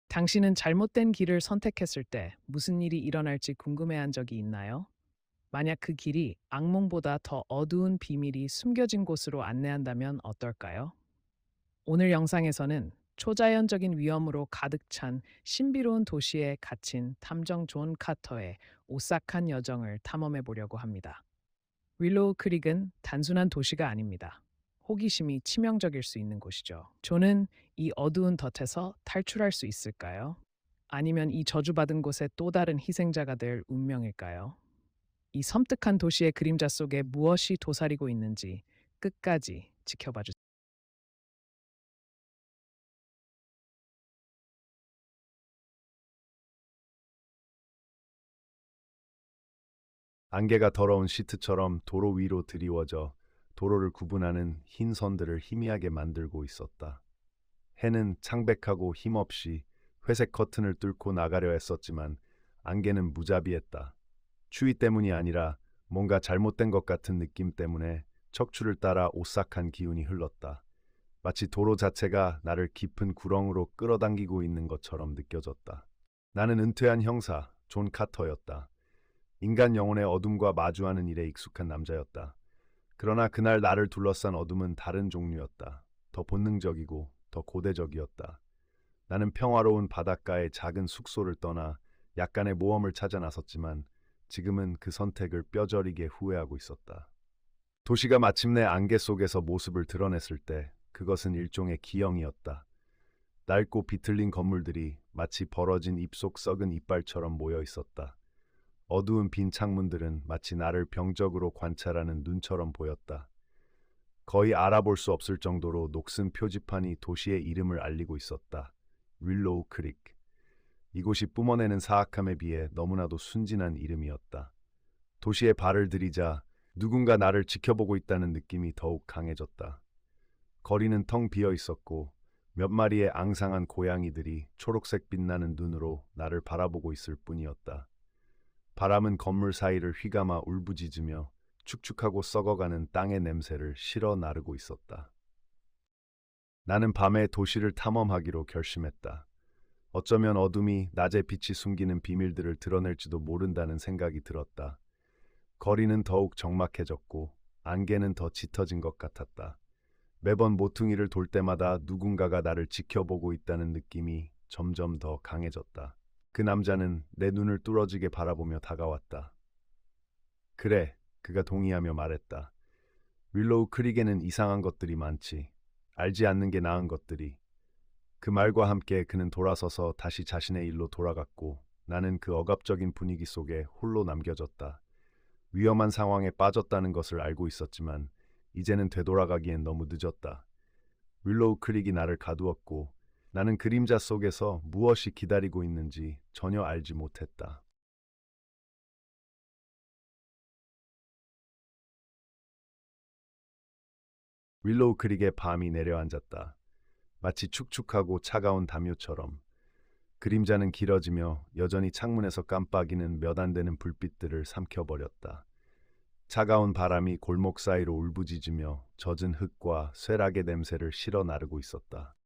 당신은 잘못된 길을 선택했을 때 무슨 일이 일어날지 궁금해한 적이 있나요? 만약 그 길이 악몽보다 더 어두운 비밀이 숨겨진 곳으로 안내한다면 어떨까요? 오늘 영상에서는 초자연적인 위험으로 가득 찬 신비로운 도시에 갇힌 탐정 존 카터의 오싹한 여정을 탐험해 보려고 합니다. 윌로우 크릭은 단순한 도시가 아닙니다. 호기심이 치명적일 수 있는 곳이죠. 존은 이 어두운 덫에서 탈출할 수 있을까요? 아니면 이 저주받은 곳의 또 다른 희생자가 될 운명일까요? 이 섬뜩한 도시의 그림자 속에 무엇이 도사리고 있는지 끝까지 지켜봐 주세요. 안개가 더러운 시트처럼 도로 위로 드리워져 도로를 구분하는 흰 선들을 희미하게 만들고 있었다. 해는 창백하고 힘없이 회색 커튼을 뚫고 나가려 했었지만 안개는 무자비했다. 추위 때문이 아니라 뭔가 잘못된 것 같은 느낌 때문에 척추를 따라 오싹한 기운이 흘렀다. 마치 도로 자체가 나를 깊은 구렁으로 끌어당기고 있는 것처럼 느껴졌다. 나는 은퇴한 형사 존 카터였다. 인간 영혼의 어둠과 마주하는 일에 익숙한 남자였다. 그러나 그날 나를 둘러싼 어둠은 다른 종류였다. 더 본능적이고 더 고대적이었다. 나는 평화로운 바닷가의 작은 숙소를 떠나 약간의 모험을 찾아 나섰지만 지금은 그 선택을 뼈저리게 후회하고 있었다. 도시가 마침내 안개 속에서 모습을 드러냈을 때 그것은 일종의 기형이었다. 낡고 비틀린 건물들이 마치 벌어진 입속 썩은 이빨처럼 모여 있었다. 어두운 빈 창문들은 마치 나를 병적으로 관찰하는 눈처럼 보였다. 거의 알아볼 수 없을 정도로 녹슨 표지판이 도시의 이름을 알리고 있었다. 윌로우 크릭. 이곳이 뿜어내는 사악함에 비해 너무나도 순진한 이름이었다. 도시에 발을 들이자 누군가 나를 지켜보고 있다는 느낌이 더욱 강해졌다. 거리는 텅 비어 있었고 몇 마리의 앙상한 고양이들이 초록색 빛나는 눈으로 나를 바라보고 있을 뿐이었다. 바람은 건물 사이를 휘감아 울부짖으며 축축하고 썩어가는 땅의 냄새를 실어 나르고 있었다. 나는 밤에 도시를 탐험하기로 결심했다. 어쩌면 어둠이 낮의 빛이 숨기는 비밀들을 드러낼지도 모른다는 생각이 들었다. 거리는 더욱 적막해졌고 안개는 더 짙어진 것 같았다. 매번 모퉁이를 돌 때마다 누군가가 나를 지켜보고 있다는 느낌이 점점 더 강해졌다. 그 남자는 내 눈을 뚫어지게 바라보며 다가왔다. 그래, 그가 동의하며 말했다. 윌로우 크릭에는 이상한 것들이 많지. 알지 않는 게 나은 것들이. 그 말과 함께 그는 돌아서서 다시 자신의 일로 돌아갔고 나는 그 억압적인 분위기 속에 홀로 남겨졌다. 위험한 상황에 빠졌다는 것을 알고 있었지만 이제는 되돌아가기엔 너무 늦었다. 윌로우 크릭이 나를 가두었고 나는 그림자 속에서 무엇이 기다리고 있는지 전혀 알지 못했다. 윌로우 크릭의 밤이 내려앉았다. 마치 축축하고 차가운 담요처럼. 그림자는 길어지며 여전히 창문에서 깜빡이는 몇 안 되는 불빛들을 삼켜버렸다. 차가운 바람이 골목 사이로 울부짖으며 젖은 흙과 쇠락의 냄새를 실어 나르고 있었다.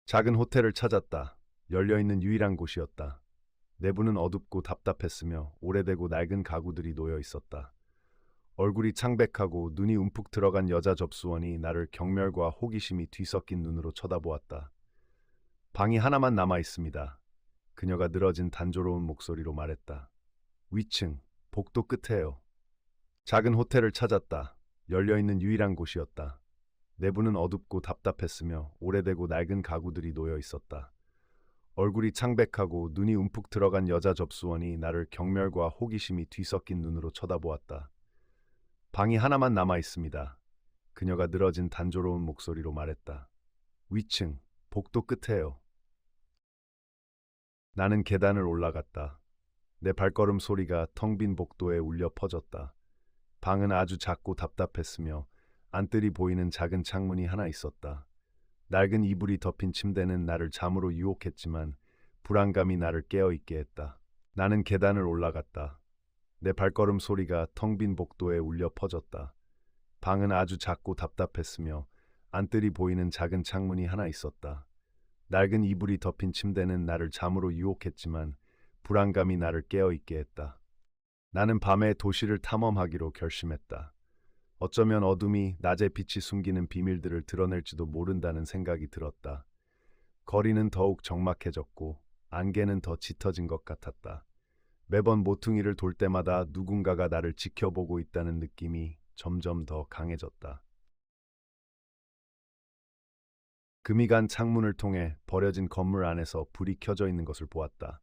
작은 호텔을 찾았다. 열려있는 유일한 곳이었다. 내부는 어둡고 답답했으며 오래되고 낡은 가구들이 놓여 있었다. 얼굴이 창백하고 눈이 움푹 들어간 여자 접수원이 나를 경멸과 호기심이 뒤섞인 눈으로 쳐다보았다. 방이 하나만 남아 있습니다. 그녀가 늘어진 단조로운 목소리로 말했다. 위층, 복도 끝에요. 작은 호텔을 찾았다. 열려있는 유일한 곳이었다. 내부는 어둡고 답답했으며 오래되고 낡은 가구들이 놓여 있었다. 얼굴이 창백하고 눈이 움푹 들어간 여자 접수원이 나를 경멸과 호기심이 뒤섞인 눈으로 쳐다보았다. 방이 하나만 남아 있습니다. 그녀가 늘어진 단조로운 목소리로 말했다. 위층, 복도 끝에요. 나는 계단을 올라갔다. 내 발걸음 소리가 텅 빈 복도에 울려 퍼졌다. 방은 아주 작고 답답했으며 안뜰이 보이는 작은 창문이 하나 있었다. 낡은 이불이 덮인 침대는 나를 잠으로 유혹했지만 불안감이 나를 깨어있게 했다. 나는 계단을 올라갔다. 내 발걸음 소리가 텅 빈 복도에 울려 퍼졌다. 방은 아주 작고 답답했으며 안뜰이 보이는 작은 창문이 하나 있었다. 낡은 이불이 덮인 침대는 나를 잠으로 유혹했지만 불안감이 나를 깨어있게 했다. 나는 밤에 도시를 탐험하기로 결심했다. 어쩌면 어둠이 낮의 빛이 숨기는 비밀들을 드러낼지도 모른다는 생각이 들었다. 거리는 더욱 적막해졌고 안개는 더 짙어진 것 같았다. 매번 모퉁이를 돌 때마다 누군가가 나를 지켜보고 있다는 느낌이 점점 더 강해졌다. 금이 간 창문을 통해 버려진 건물 안에서 불이 켜져 있는 것을 보았다.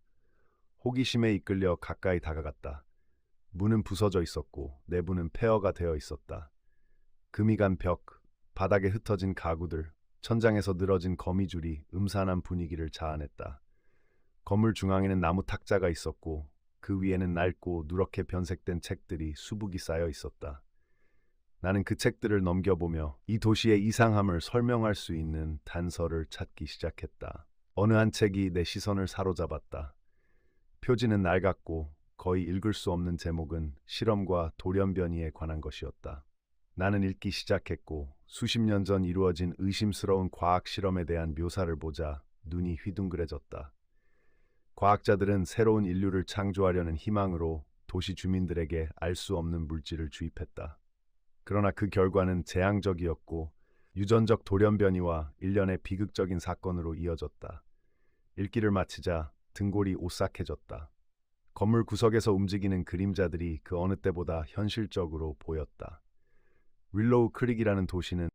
호기심에 이끌려 가까이 다가갔다. 문은 부서져 있었고 내부는 폐허가 되어 있었다. 금이 간 벽, 바닥에 흩어진 가구들, 천장에서 늘어진 거미줄이 음산한 분위기를 자아냈다. 건물 중앙에는 나무 탁자가 있었고 그 위에는 낡고 누렇게 변색된 책들이 수북이 쌓여 있었다. 나는 그 책들을 넘겨보며 이 도시의 이상함을 설명할 수 있는 단서를 찾기 시작했다. 어느 한 책이 내 시선을 사로잡았다. 표지는 낡았고 거의 읽을 수 없는 제목은 실험과 돌연변이에 관한 것이었다. 나는 읽기 시작했고 수십 년 전 이루어진 의심스러운 과학 실험에 대한 묘사를 보자 눈이 휘둥그레졌다. 과학자들은 새로운 인류를 창조하려는 희망으로 도시 주민들에게 알 수 없는 물질을 주입했다. 그러나 그 결과는 재앙적이었고 유전적 돌연변이와 일련의 비극적인 사건으로 이어졌다. 읽기를 마치자 등골이 오싹해졌다. 건물 구석에서 움직이는 그림자들이 그 어느 때보다 현실적으로 보였다. 윌로우 크릭이라는 도시는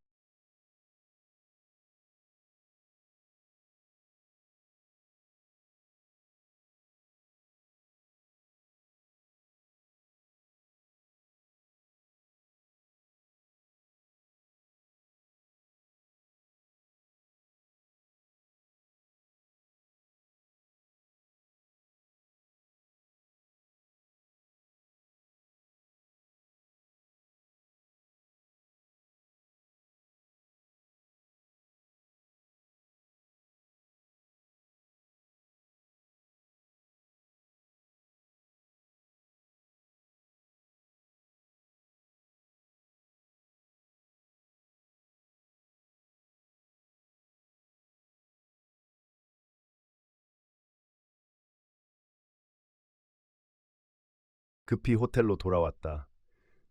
급히 호텔로 돌아왔다.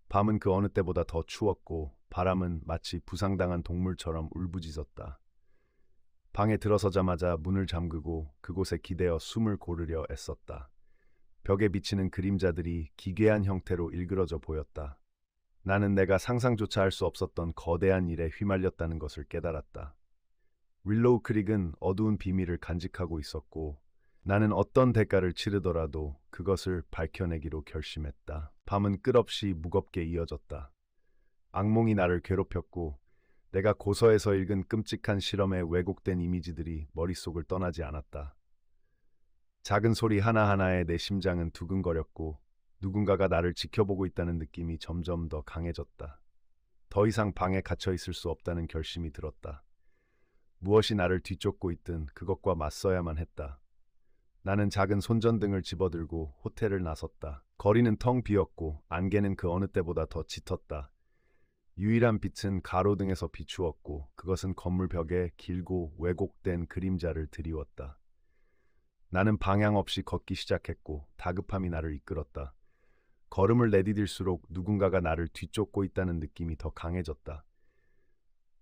밤은 그 어느 때보다 더 추웠고 바람은 마치 부상당한 동물처럼 울부짖었다. 방에 들어서자마자 문을 잠그고 그곳에 기대어 숨을 고르려 애썼다. 벽에 비치는 그림자들이 기괴한 형태로 일그러져 보였다. 나는 내가 상상조차 할 수 없었던 거대한 일에 휘말렸다는 것을 깨달았다. 윌로우 크릭은 어두운 비밀을 간직하고 있었고 나는 어떤 대가를 치르더라도 그것을 밝혀내기로 결심했다. 밤은 끝없이 무겁게 이어졌다. 악몽이 나를 괴롭혔고 내가 고서에서 읽은 끔찍한 실험의 왜곡된 이미지들이 머릿속을 떠나지 않았다. 작은 소리 하나하나에 내 심장은 두근거렸고 누군가가 나를 지켜보고 있다는 느낌이 점점 더 강해졌다. 더 이상 방에 갇혀 있을 수 없다는 결심이 들었다. 무엇이 나를 뒤쫓고 있든 그것과 맞서야만 했다. 나는 작은 손전등을 집어들고 호텔을 나섰다. 거리는 텅 비었고 안개는 그 어느 때보다 더 짙었다. 유일한 빛은 가로등에서 비추었고 그것은 건물 벽에 길고 왜곡된 그림자를 드리웠다. 나는 방향 없이 걷기 시작했고 다급함이 나를 이끌었다. 걸음을 내디딜수록 누군가가 나를 뒤쫓고 있다는 느낌이 더 강해졌다.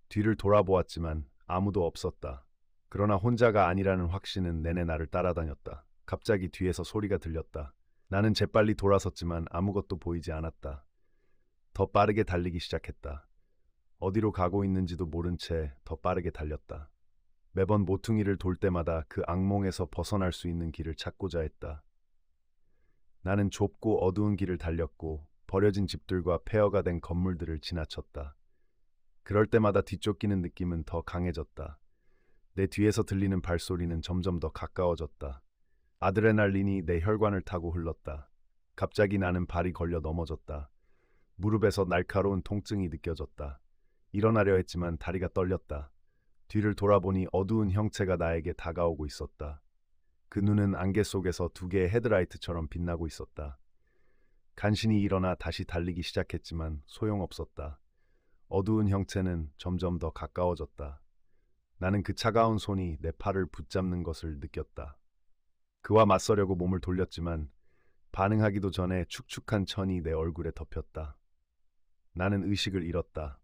뒤를 돌아보았지만 아무도 없었다. 그러나 혼자가 아니라는 확신은 내내 나를 따라다녔다. 갑자기 뒤에서 소리가 들렸다. 나는 재빨리 돌아섰지만 아무것도 보이지 않았다. 더 빠르게 달리기 시작했다. 어디로 가고 있는지도 모른 채 더 빠르게 달렸다. 매번 모퉁이를 돌 때마다 그 악몽에서 벗어날 수 있는 길을 찾고자 했다. 나는 좁고 어두운 길을 달렸고 버려진 집들과 폐허가 된 건물들을 지나쳤다. 그럴 때마다 뒤쫓기는 느낌은 더 강해졌다. 내 뒤에서 들리는 발소리는 점점 더 가까워졌다. 아드레날린이 내 혈관을 타고 흘렀다. 갑자기 나는 발이 걸려 넘어졌다. 무릎에서 날카로운 통증이 느껴졌다. 일어나려 했지만 다리가 떨렸다. 뒤를 돌아보니 어두운 형체가 나에게 다가오고 있었다. 그 눈은 안개 속에서 두 개의 헤드라이트처럼 빛나고 있었다. 간신히 일어나 다시 달리기 시작했지만 소용없었다. 어두운 형체는 점점 더 가까워졌다. 나는 그 차가운 손이 내 팔을 붙잡는 것을 느꼈다. 그와 맞서려고 몸을 돌렸지만 반응하기도 전에 축축한 천이 내 얼굴에 덮였다. 나는 의식을 잃었다.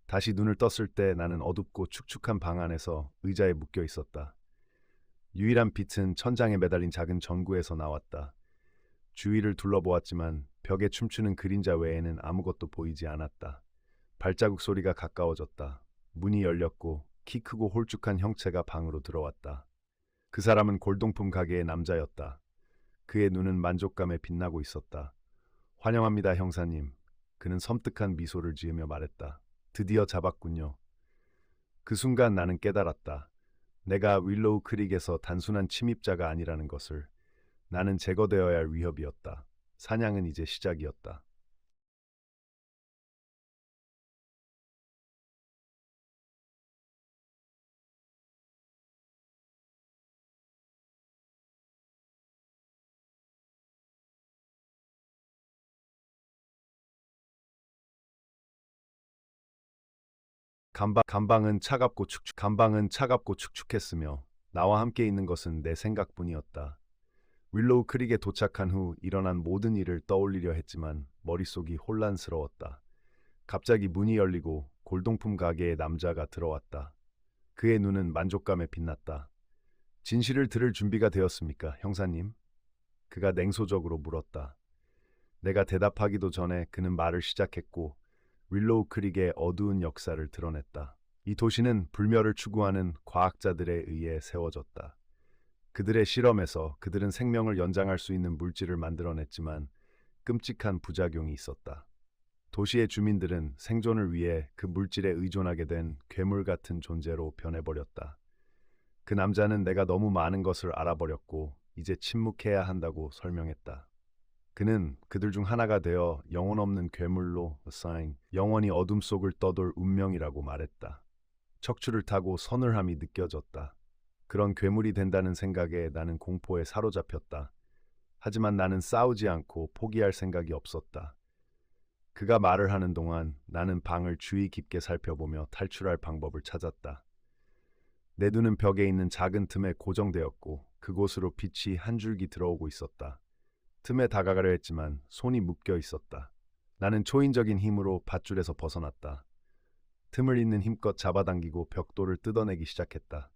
다시 눈을 떴을 때 나는 어둡고 축축한 방 안에서 의자에 묶여 있었다. 유일한 빛은 천장에 매달린 작은 전구에서 나왔다. 주위를 둘러보았지만 벽에 춤추는 그림자 외에는 아무것도 보이지 않았다. 발자국 소리가 가까워졌다. 문이 열렸고 키 크고 홀쭉한 형체가 방으로 들어왔다. 그 사람은 골동품 가게의 남자였다. 그의 눈은 만족감에 빛나고 있었다. 환영합니다, 형사님. 그는 섬뜩한 미소를 지으며 말했다. 드디어 잡았군요. 그 순간 나는 깨달았다. 내가 윌로우 크릭에서 단순한 침입자가 아니라는 것을. 나는 제거되어야 할 위협이었다. 사냥은 이제 시작이었다. 감방은 차갑고 축축했으며 나와 함께 있는 것은 내 생각뿐이었다. 윌로우 크릭에 도착한 후 일어난 모든 일을 떠올리려 했지만 머릿속이 혼란스러웠다. 갑자기 문이 열리고 골동품 가게의 남자가 들어왔다. 그의 눈은 만족감에 빛났다. 진실을 들을 준비가 되었습니까, 형사님? 그가 냉소적으로 물었다. 내가 대답하기도 전에 그는 말을 시작했고 윌로우 크릭의 어두운 역사를 드러냈다. 이 도시는 불멸을 추구하는 과학자들에 의해 세워졌다. 그들의 실험에서 그들은 생명을 연장할 수 있는 물질을 만들어냈지만 끔찍한 부작용이 있었다. 도시의 주민들은 생존을 위해 그 물질에 의존하게 된 괴물 같은 존재로 변해버렸다. 그 남자는 내가 너무 많은 것을 알아버렸고 이제 침묵해야 한다고 설명했다. 그는 그들 중 하나가 되어 영혼 없는 괴물로 영원히 어둠 속을 떠돌 운명이라고 말했다. 척추를 타고 서늘함이 느껴졌다. 그런 괴물이 된다는 생각에 나는 공포에 사로잡혔다. 하지만 나는 싸우지 않고 포기할 생각이 없었다. 그가 말을 하는 동안 나는 방을 주의 깊게 살펴보며 탈출할 방법을 찾았다. 내 눈은 벽에 있는 작은 틈에 고정되었고 그곳으로 빛이 한 줄기 들어오고 있었다. 틈에 다가가려 했지만 손이 묶여 있었다. 나는 초인적인 힘으로 밧줄에서 벗어났다. 틈을 잇는 힘껏 잡아당기고 벽돌을 뜯어내기 시작했다.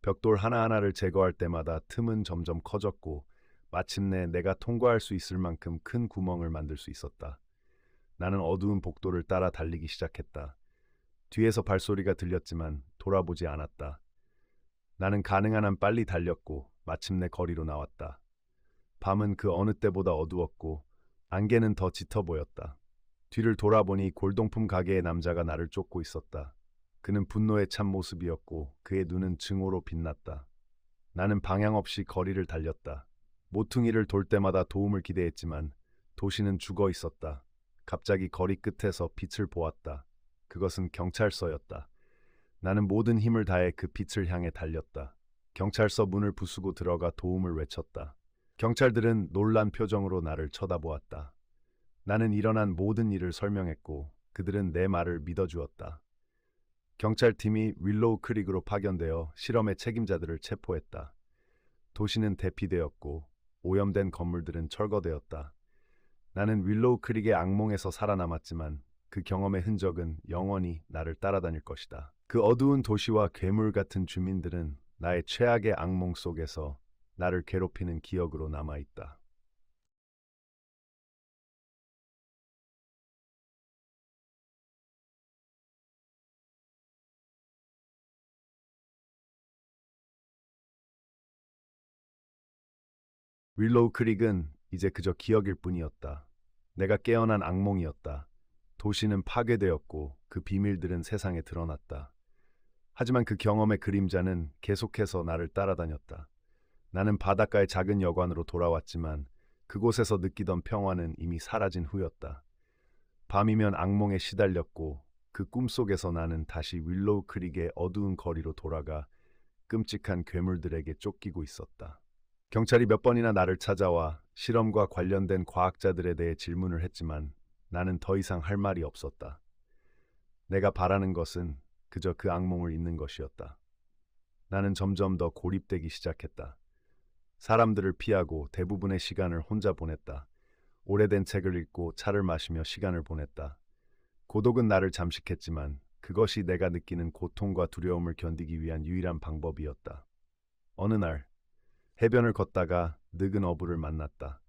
벽돌 하나하나를 제거할 때마다 틈은 점점 커졌고 마침내 내가 통과할 수 있을 만큼 큰 구멍을 만들 수 있었다. 나는 어두운 복도를 따라 달리기 시작했다. 뒤에서 발소리가 들렸지만 돌아보지 않았다. 나는 가능한 한 빨리 달렸고 마침내 거리로 나왔다. 밤은 그 어느 때보다 어두웠고 안개는 더 짙어 보였다. 뒤를 돌아보니 골동품 가게의 남자가 나를 쫓고 있었다. 그는 분노에 찬 모습이었고 그의 눈은 증오로 빛났다. 나는 방향 없이 거리를 달렸다. 모퉁이를 돌 때마다 도움을 기대했지만 도시는 죽어 있었다. 갑자기 거리 끝에서 빛을 보았다. 그것은 경찰서였다. 나는 모든 힘을 다해 그 빛을 향해 달렸다. 경찰서 문을 부수고 들어가 도움을 외쳤다. 경찰들은 놀란 표정으로 나를 쳐다보았다. 나는 일어난 모든 일을 설명했고 그들은 내 말을 믿어주었다. 경찰팀이 윌로우 크릭으로 파견되어 실험의 책임자들을 체포했다. 도시는 대피되었고 오염된 건물들은 철거되었다. 나는 윌로우 크릭의 악몽에서 살아남았지만 그 경험의 흔적은 영원히 나를 따라다닐 것이다. 그 어두운 도시와 괴물 같은 주민들은 나의 최악의 악몽 속에서 나를 괴롭히는 기억으로 남아있다. 윌로우 크릭은 이제 그저 기억일 뿐이었다. 내가 깨어난 악몽이었다. 도시는 파괴되었고 그 비밀들은 세상에 드러났다. 하지만 그 경험의 그림자는 계속해서 나를 따라다녔다. 나는 바닷가의 작은 여관으로 돌아왔지만 그곳에서 느끼던 평화는 이미 사라진 후였다. 밤이면 악몽에 시달렸고 그 꿈속에서 나는 다시 윌로우 크릭의 어두운 거리로 돌아가 끔찍한 괴물들에게 쫓기고 있었다. 경찰이 몇 번이나 나를 찾아와 실험과 관련된 과학자들에 대해 질문을 했지만 나는 더 이상 할 말이 없었다. 내가 바라는 것은 그저 그 악몽을 잇는 것이었다. 나는 점점 더 고립되기 시작했다. 사람들을 피하고 대부분의 시간을 혼자 보냈다. 오래된 책을 읽고 차를 마시며 시간을 보냈다. 고독은 나를 잠식했지만 그것이 내가 느끼는 고통과 두려움을 견디기 위한 유일한 방법이었다. 어느 날 해변을 걷다가 늙은 어부를 만났다.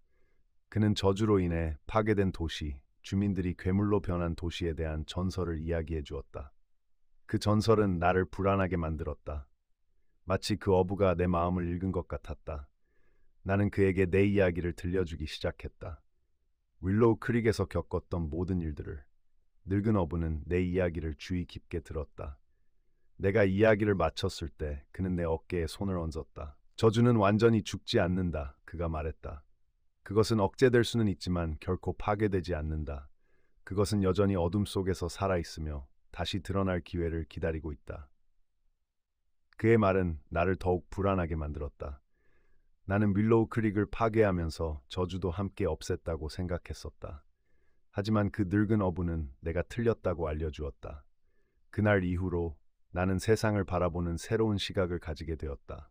그는 저주로 인해 파괴된 도시, 주민들이 괴물로 변한 도시에 대한 전설을 이야기해 주었다. 그 전설은 나를 불안하게 만들었다. 마치 그 어부가 내 마음을 읽은 것 같았다. 나는 그에게 내 이야기를 들려주기 시작했다. 윌로우 크릭에서 겪었던 모든 일들을. 늙은 어부는 내 이야기를 주의 깊게 들었다. 내가 이야기를 마쳤을 때 그는 내 어깨에 손을 얹었다. 저주는 완전히 죽지 않는다. 그가 말했다. 그것은 억제될 수는 있지만 결코 파괴되지 않는다. 그것은 여전히 어둠 속에서 살아있으며 다시 드러날 기회를 기다리고 있다. 그의 말은 나를 더욱 불안하게 만들었다. 나는 윌로우 크릭을 파괴하면서 저주도 함께 없앴다고 생각했었다. 하지만 그 늙은 어부는 내가 틀렸다고 알려주었다. 그날 이후로 나는 세상을 바라보는 새로운 시각을 가지게 되었다.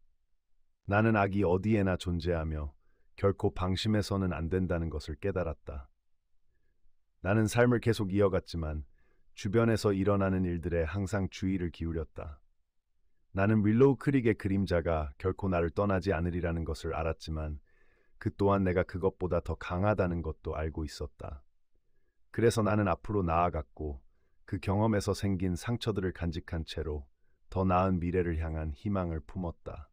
나는 악이 어디에나 존재하며 결코 방심해서는 안 된다는 것을 깨달았다. 나는 삶을 계속 이어갔지만 주변에서 일어나는 일들에 항상 주의를 기울였다. 나는 윌로우 크릭의 그림자가 결코 나를 떠나지 않으리라는 것을 알았지만 그 또한 내가 그것보다 더 강하다는 것도 알고 있었다. 그래서 나는 앞으로 나아갔고 그 경험에서 생긴 상처들을 간직한 채로 더 나은 미래를 향한 희망을 품었다.